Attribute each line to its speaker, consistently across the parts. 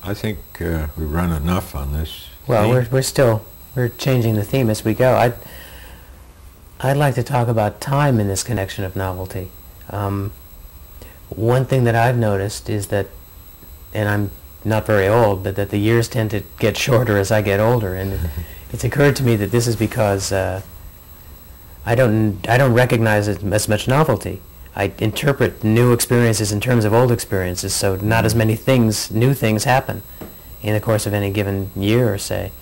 Speaker 1: I think we've run enough on this.
Speaker 2: Well, we're changing the theme as we go. I'd like to talk about time in this connection of novelty. One thing that I've noticed is that, and I'm not very old, but that the years tend to get shorter as I get older, and it's occurred to me that this is because I don't recognize as much novelty. I interpret new experiences in terms of old experiences, so not as many new things happen in the course of any given year, or say.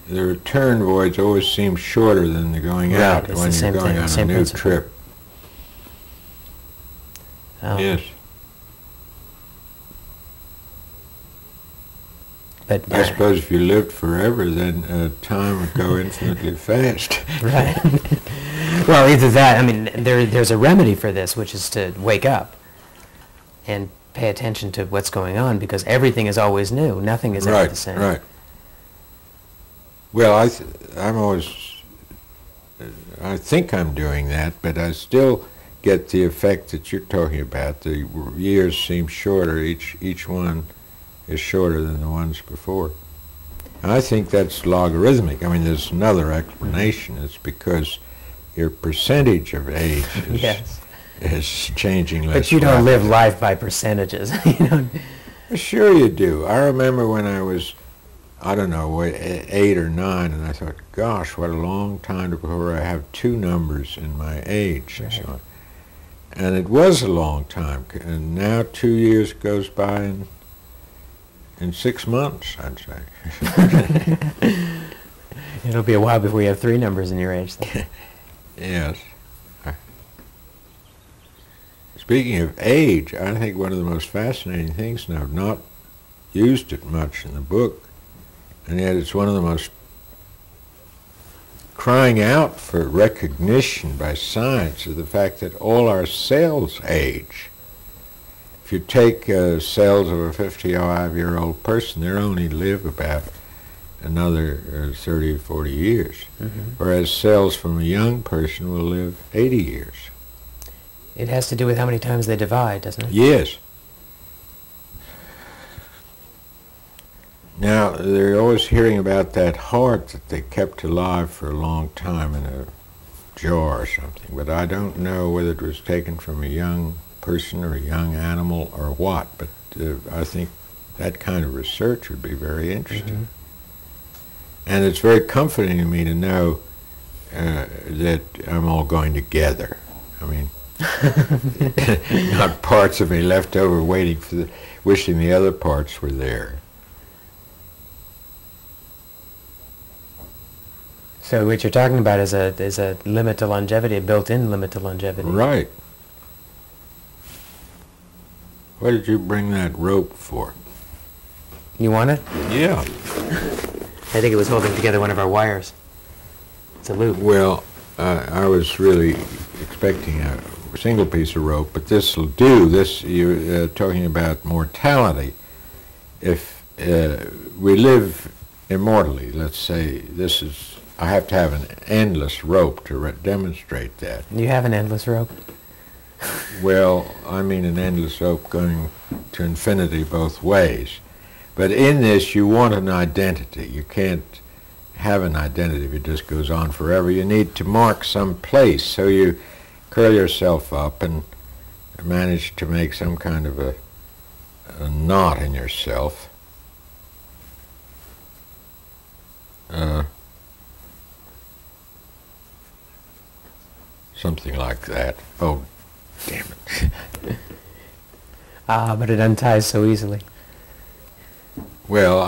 Speaker 1: The return voyage always seems shorter than the going out when you're going on a new trip. Yes.
Speaker 2: But
Speaker 1: I suppose if you lived forever, then time would go infinitely fast.
Speaker 2: Right. Well, either that, I mean, there's a remedy for this, which is to wake up and pay attention to what's going on, because everything is always new. Nothing is ever the same.
Speaker 1: Right. Well, I think I'm doing that, but I still get the effect that you're talking about. The years seem shorter. Each one is shorter than the ones before. And I think that's logarithmic. I mean, there's another explanation. It's because your percentage of age is changing less.
Speaker 2: But you don't live life by percentages.
Speaker 1: Sure you do. I remember when I was, I don't know, 8 or 9, and I thought, gosh, what a long time before I have 2 numbers in my age. Right. So, and it was a long time. And now 2 years goes by in 6 months, I'd say.
Speaker 2: It'll be a while before you have 3 numbers in your age.
Speaker 1: Yes. Speaking of age, I think one of the most fascinating things, and I've not used it much in the book, and yet it's one of the most crying out for recognition by science, is the fact that all our cells age. If you take cells of a 55-year-old person, they only live about another 30 or 40 years, whereas cells from a young person will live 80 years.
Speaker 2: It has to do with how many times they divide, doesn't it?
Speaker 1: Yes. Now, they're always hearing about that heart that they kept alive for a long time in a jar or something, but I don't know whether it was taken from a young person or a young animal or what, but I think that kind of research would be very interesting. And it's very comforting to me to know that I'm all going together. I mean, not parts of me left over wishing the other parts were there.
Speaker 2: So what you're talking about is a limit to longevity, a built-in limit to longevity.
Speaker 1: Right. What did you bring that rope for?
Speaker 2: You want it?
Speaker 1: Yeah.
Speaker 2: I think it was holding together one of our wires. It's a loop.
Speaker 1: Well, I was really expecting a single piece of rope, but this will do. This, you're talking about mortality. If we live immortally, let's say I have to have an endless rope to demonstrate that.
Speaker 2: You have an endless rope?
Speaker 1: Well, I mean an endless rope going to infinity both ways. But in this, you want an identity. You can't have an identity if it just goes on forever. You need to mark some place, so you curl yourself up and manage to make some kind of a knot in yourself. Something like that. Oh, damn it.
Speaker 2: But it unties so easily.
Speaker 1: Well,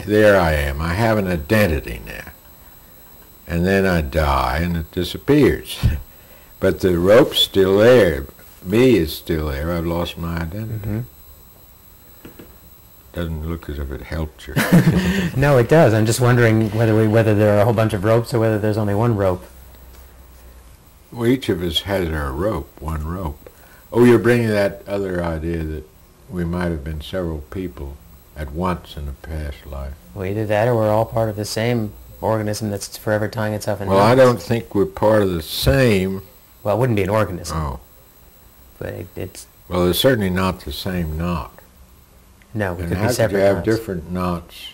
Speaker 1: there I am. I have an identity now. And then I die and it disappears. But the rope's still there. Me is still there. I've lost my identity. Doesn't look as if it helped you.
Speaker 2: No, it does. I'm just wondering whether there are a whole bunch of ropes or whether there's only one rope.
Speaker 1: Well, each of us has our rope, one rope. Oh, you're bringing that other idea that we might have been several people at once in a past life.
Speaker 2: Well, either that or we're all part of the same organism that's forever tying itself in knots.
Speaker 1: Well, I don't think we're part of the same.
Speaker 2: Well, it wouldn't be an organism.
Speaker 1: Oh.
Speaker 2: But it's...
Speaker 1: Well, it's certainly not the same knot.
Speaker 2: No, it
Speaker 1: And
Speaker 2: could
Speaker 1: how
Speaker 2: be
Speaker 1: could
Speaker 2: separate
Speaker 1: you have
Speaker 2: knots.
Speaker 1: different knots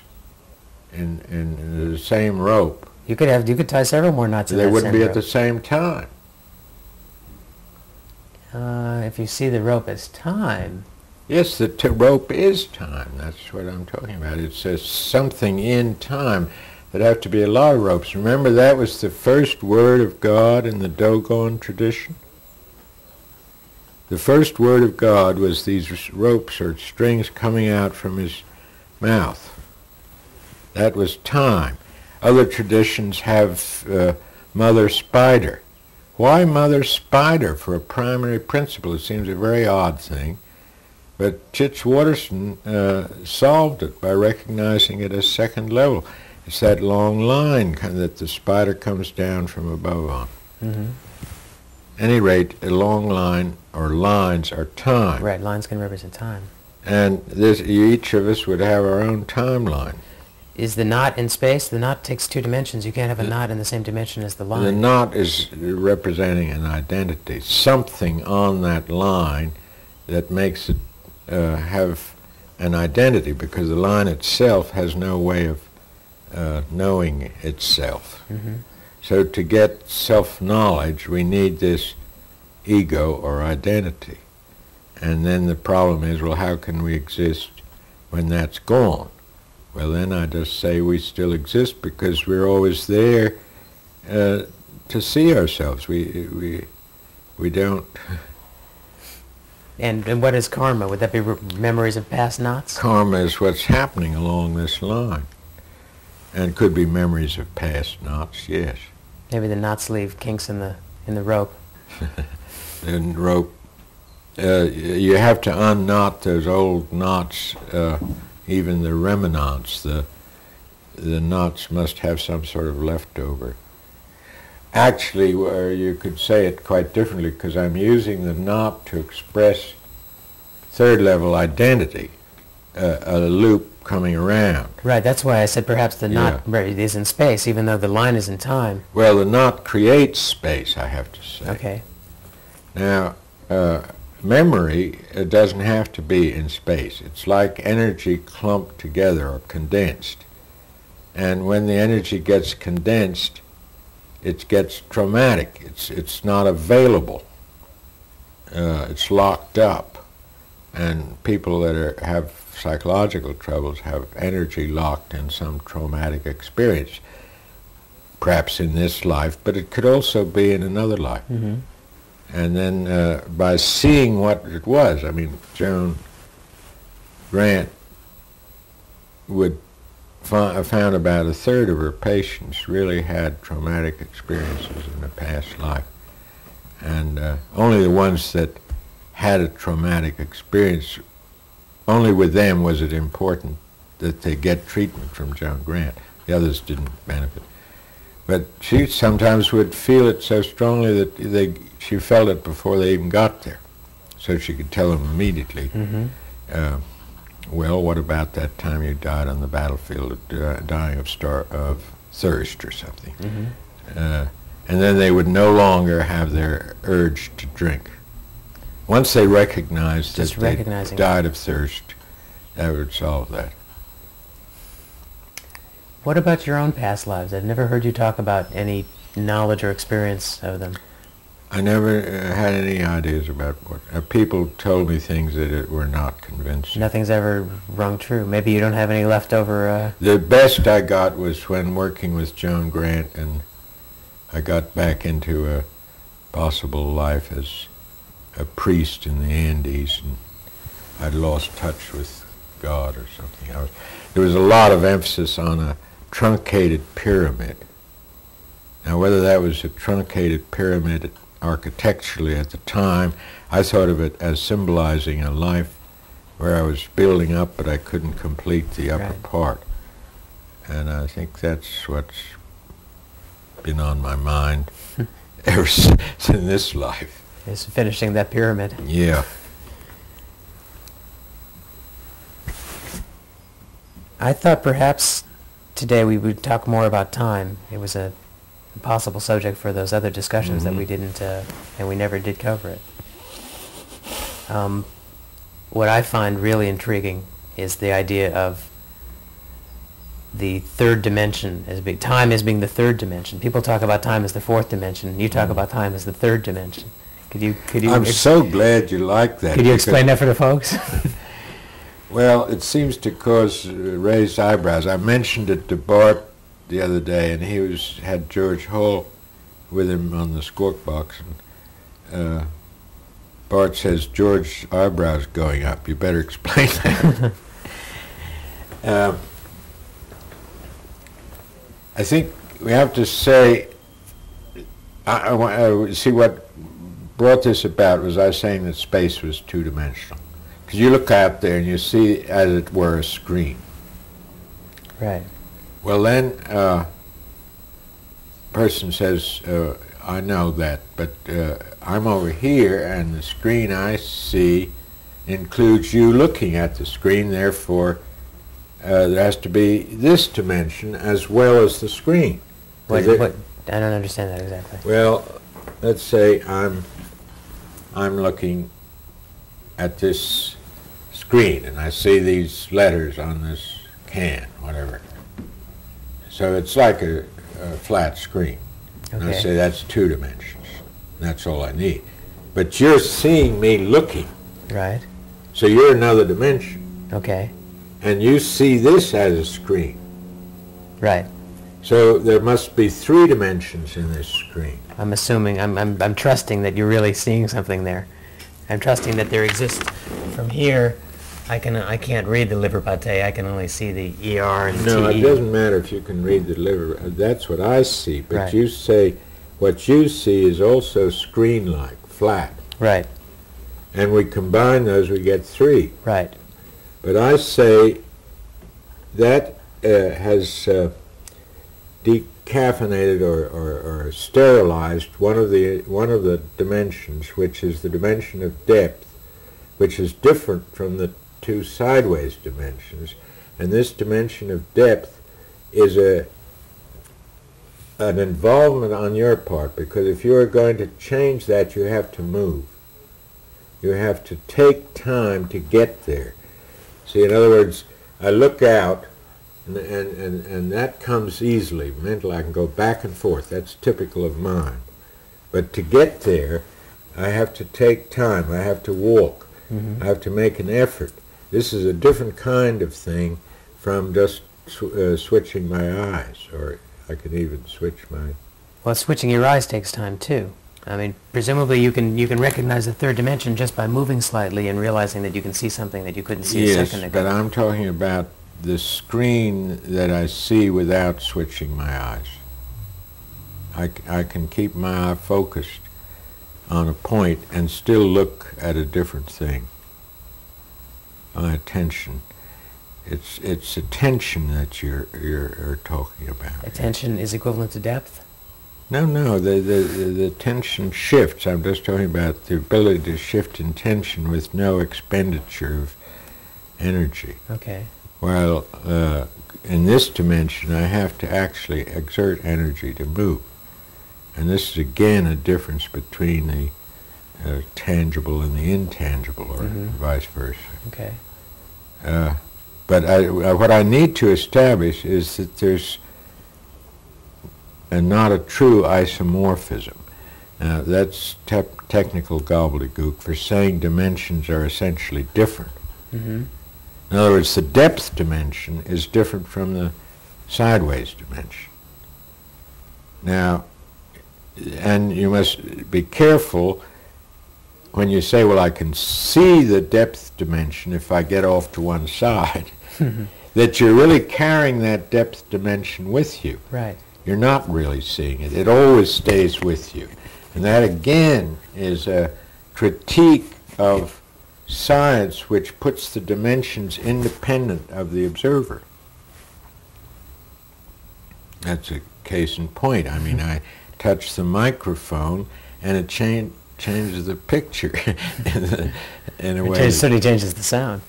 Speaker 1: in the same rope?
Speaker 2: You could tie several more knots in
Speaker 1: They
Speaker 2: that
Speaker 1: wouldn't
Speaker 2: same
Speaker 1: be
Speaker 2: rope.
Speaker 1: at the same time.
Speaker 2: If you see the rope as time,
Speaker 1: Yes, the rope is time. That's what I'm talking about. It says something in time. There'd have to be a lot of ropes. Remember, that was the first word of God in the Dogon tradition? The first word of God was these ropes or strings coming out from his mouth. That was time. Other traditions have Mother Spider. Why Mother Spider for a primary principle? It seems a very odd thing. But Chitz Waterson solved it by recognizing it as second level. It's that long line that the spider comes down from above on.
Speaker 2: mm-hmm.
Speaker 1: At any rate, a long line or lines are time.
Speaker 2: Right, lines can represent time.
Speaker 1: And each of us would have our own timeline.
Speaker 2: Is the knot in space? The knot takes two dimensions. You can't have a knot in the same dimension as the line.
Speaker 1: The knot is representing an identity, something on that line that makes it have an identity, because the line itself has no way of knowing itself.
Speaker 2: Mm-hmm.
Speaker 1: So to get self-knowledge, we need this ego or identity. And then the problem is, well, how can we exist when that's gone? Well, then I just say we still exist because we're always there to see ourselves. We don't...
Speaker 2: And what is karma? Would that be memories of past knots?
Speaker 1: Karma is what's happening along this line. And could be memories of past knots, yes.
Speaker 2: Maybe the knots leave kinks in the rope.
Speaker 1: And rope, you have to unknot those old knots, even the remnants. The knots must have some sort of leftover. Actually, you could say it quite differently, because I'm using the knot to express third level identity, a loop coming around.
Speaker 2: Right, that's why I said perhaps the knot is in space, even though the line is in time.
Speaker 1: Well, the knot creates space, I have to say.
Speaker 2: Okay.
Speaker 1: Now, memory doesn't have to be in space. It's like energy clumped together or condensed. And when the energy gets condensed, it gets traumatic. It's not available. It's locked up. And people that have psychological troubles have energy locked in some traumatic experience, perhaps in this life, but it could also be in another life.
Speaker 2: Mm-hmm.
Speaker 1: And then by seeing what it was, I mean, Joan Grant found about a third of her patients really had traumatic experiences in a past life. And only the ones that had a traumatic experience, only with them was it important that they get treatment from Joan Grant. The others didn't benefit. But she sometimes would feel it so strongly that she felt it before they even got there. So she could tell them immediately,
Speaker 2: Mm-hmm.
Speaker 1: Well, what about that time you died on the battlefield, dying of thirst or something?
Speaker 2: Mm-hmm.
Speaker 1: And then they would no longer have their urge to drink. Once they recognized
Speaker 2: Just
Speaker 1: that they
Speaker 2: recognizing
Speaker 1: died of thirst, that would solve that.
Speaker 2: What about your own past lives? I've never heard you talk about any knowledge or experience of them.
Speaker 1: I never had any ideas about what... people told me things that were not convincing.
Speaker 2: Nothing's ever rung true. Maybe you don't have any leftover...
Speaker 1: The best I got was when working with Joan Grant, and I got back into a possible life as a priest in the Andes, and I'd lost touch with God or something. There was a lot of emphasis on a truncated pyramid. Now, whether that was a truncated pyramid architecturally at the time, I thought of it as symbolizing a life where I was building up, but I couldn't complete the upper part. And I think that's what's been on my mind ever since in this life.
Speaker 2: Is finishing that pyramid.
Speaker 1: Yeah.
Speaker 2: I thought perhaps today we would talk more about time. It was a possible subject for those other discussions that we didn't, and we never did cover it. What I find really intriguing is the idea of the third dimension as being, time as being the third dimension. People talk about time as the fourth dimension. You talk about time as the third dimension. Could you?
Speaker 1: I'm so glad you like that.
Speaker 2: Could you explain that for the folks?
Speaker 1: Well, it seems to cause raised eyebrows. I mentioned it to Bart the other day, and he had George Hall with him on the squawk box, and Bart says, "George's eyebrows going up. You better explain that." I think we have to say, see what brought this about was I saying that space was two-dimensional. Because you look out there and you see, as it were, a screen.
Speaker 2: Right.
Speaker 1: Well, then person says, I know that, but I'm over here, and the screen I see includes you looking at the screen, therefore there has to be this dimension as well as the screen.
Speaker 2: What, I don't understand that exactly.
Speaker 1: Well, let's say I'm looking at this screen, and I see these letters on this can, whatever. So it's like a flat screen. Okay. And I say that's two dimensions. That's all I need. But you're seeing me looking.
Speaker 2: Right.
Speaker 1: So you're another dimension.
Speaker 2: Okay.
Speaker 1: And you see this as a screen.
Speaker 2: Right.
Speaker 1: So there must be three dimensions in this screen.
Speaker 2: I'm assuming, I'm trusting that you're really seeing something there. I'm trusting that there exists. From here, I can't read the liver pate. I can only see the ER and
Speaker 1: No,
Speaker 2: TE.
Speaker 1: it doesn't matter if you can read the liver. That's what I see. But
Speaker 2: right.
Speaker 1: You say what you see is also screen-like, flat.
Speaker 2: Right.
Speaker 1: And we combine those, we get three.
Speaker 2: Right.
Speaker 1: But I say that has decaffeinated or sterilized one of the dimensions, which is the dimension of depth, which is different from the two sideways dimensions. And this dimension of depth is an involvement on your part, because if you are going to change that, you have to move. You have to take time to get there. See, in other words, I look out, and that comes easily. Mentally, I can go back and forth. That's typical of mind. But to get there, I have to take time. I have to walk. Mm-hmm. I have to make an effort. This is a different kind of thing from just switching my eyes, or I can even switch my...
Speaker 2: Well, switching your eyes takes time, too. I mean, presumably you can recognize the third dimension just by moving slightly and realizing that you can see something that you couldn't see a second ago.
Speaker 1: Yes, but I'm talking about the screen that I see without switching my eyes. I can keep my eye focused on a point and still look at a different thing. My attention. It's attention that you're talking about.
Speaker 2: Attention is equivalent to depth?
Speaker 1: No, the tension shifts. I'm just talking about the ability to shift in tension with no expenditure of energy.
Speaker 2: Okay.
Speaker 1: While in this dimension, I have to actually exert energy to move. And this is again a difference between the tangible and the intangible, or vice versa.
Speaker 2: Okay.
Speaker 1: But what I need to establish is that there's not a true isomorphism. Now, that's technical gobbledygook for saying dimensions are essentially different. Mm-hmm. In other words, the depth dimension is different from the sideways dimension. Now, and you must be careful when you say, well, I can see the depth dimension if I get off to one side, that you're really carrying that depth dimension with you.
Speaker 2: Right.
Speaker 1: You're not really seeing it. It always stays with you. And that, again, is a critique of science which puts the dimensions independent of the observer. That's a case in point. I mean, I touch the microphone, and it changes the picture in a way.
Speaker 2: It certainly changes the sound.